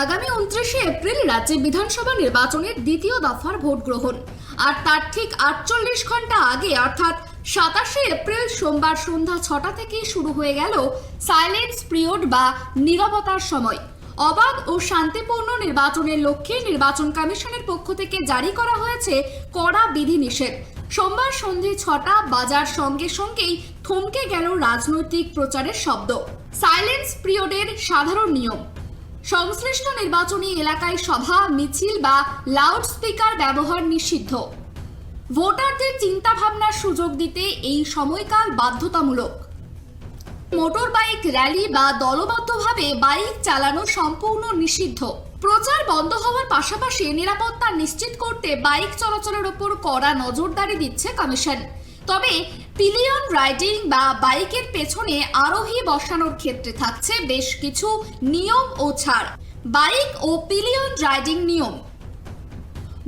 আগামী 29শে এপ্রিল রাজ্যে বিধানসভা নির্বাচনের দ্বিতীয় দফার ভোট গ্রহণ। আর তার ঠিক 48 ঘন্টা আগে অর্থাৎ 27শে এপ্রিল সোমবার সন্ধ্যা 6টা থেকে শুরু হয়ে গেল সাইলেন্স পিরিয়ড বা নীরবতার সময়। অবাধ ও শান্তিপূর্ণ নির্বাচনের লক্ষ্যে নির্বাচন কমিশনের পক্ষ থেকে জারি করা হয়েছে কড়া বিধিনিষেধ। সোমবার সন্ধ্যে 6টা বাজার সঙ্গে সঙ্গেই থমকে গেল রাজনৈতিক প্রচারের শব্দ। সাইলেন্স পিরিয়ডের সাধারণ নিয়ম: সংশ্লিষ্ট নির্বাচনী এলাকায় সভা, মিছিল বা লাউডস্পিকার ব্যবহার নিষিদ্ধ। ভোটারদের চিন্তা ভাবনার সুযোগ দিতে এই সময়কাল বাধ্যতামূলক। মোটর বাইক র্যালি বা দলবদ্ধভাবে বাইক চালানো সম্পূর্ণ নিষিদ্ধ। প্রচার বন্ধ হওয়ার পাশাপাশি নিরাপত্তা নিশ্চিত করতে বাইক চলাচলের উপর কড়া নজরদারি দিচ্ছে কমিশন। তবে পিলিয়ন রাইডিং বা বাইকের পেছনে আরোহী বসানোর ক্ষেত্রে থাকছে বেশ কিছু নিয়ম ও ছাড়। বাইক ও পিলিয়ন রাইডিং নিয়ম: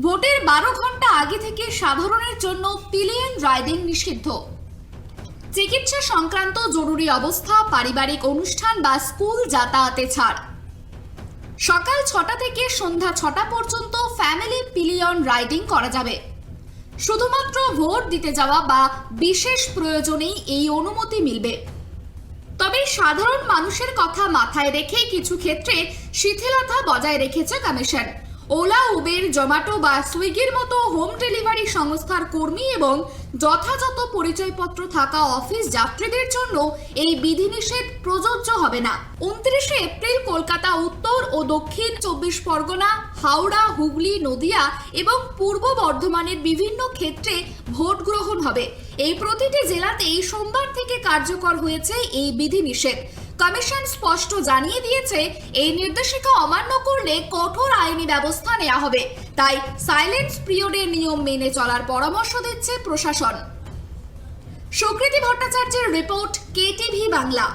ভোটের 12 ঘন্টা আগে থেকে সাধারণের জন্য পিলিয়ন রাইডিং নিষিদ্ধ। চিকিৎসা সংক্রান্ত জরুরি অবস্থা, পারিবারিক অনুষ্ঠান বা স্কুল যাতায়াতে ছাড়। সকাল 6টা থেকে সন্ধ্যা 6টা পর্যন্ত ফ্যামিলি পিলিয়ন রাইডিং করা যাবে। শুধুমাত্র ভোট দিতে যাওয়া বা বিশেষ প্রয়োজনেই এই অনুমতি মিলবে। তবে সাধারণ মানুষের কথা মাথায় রেখে কিছু ক্ষেত্রে শিথিলতা বজায় রেখেছে কমিশন। ওলা, উবের, জোম্যাটো বা সুইগির মতো হোম ডেলিভারি সংস্থার কর্মী এবং যথাযথ পরিচয়পত্র থাকা অফিস যাত্রীদের জন্য এই বিধিনিষেধ প্রযোজ্য হবে না। 29শে এপ্রিল কলকাতা উত্তর ও দক্ষিণ 24 পরগনা, হাওড়া, হুগলি, নদিয়া এবং পূর্ব বর্ধমানের বিভিন্ন ক্ষেত্রে ভোট গ্রহণ হবে। এই প্রতিটি জেলাতেই সোমবার থেকে কার্যকর হয়েছে এই বিধিনিষেধ। কমিশন স্পষ্ট জানিয়ে দিয়েছে, এই নির্দেশিকা অমান্য করলে কঠোর আইনি ব্যবস্থা নেওয়া হবে। তাই সাইলেন্স পিরিয়ডের নিয়ম মেনে চলার পরামর্শ দিচ্ছে প্রশাসন। সুকৃতি ভট্টাচার্যের রিপোর্ট, কেটিভি বাংলা।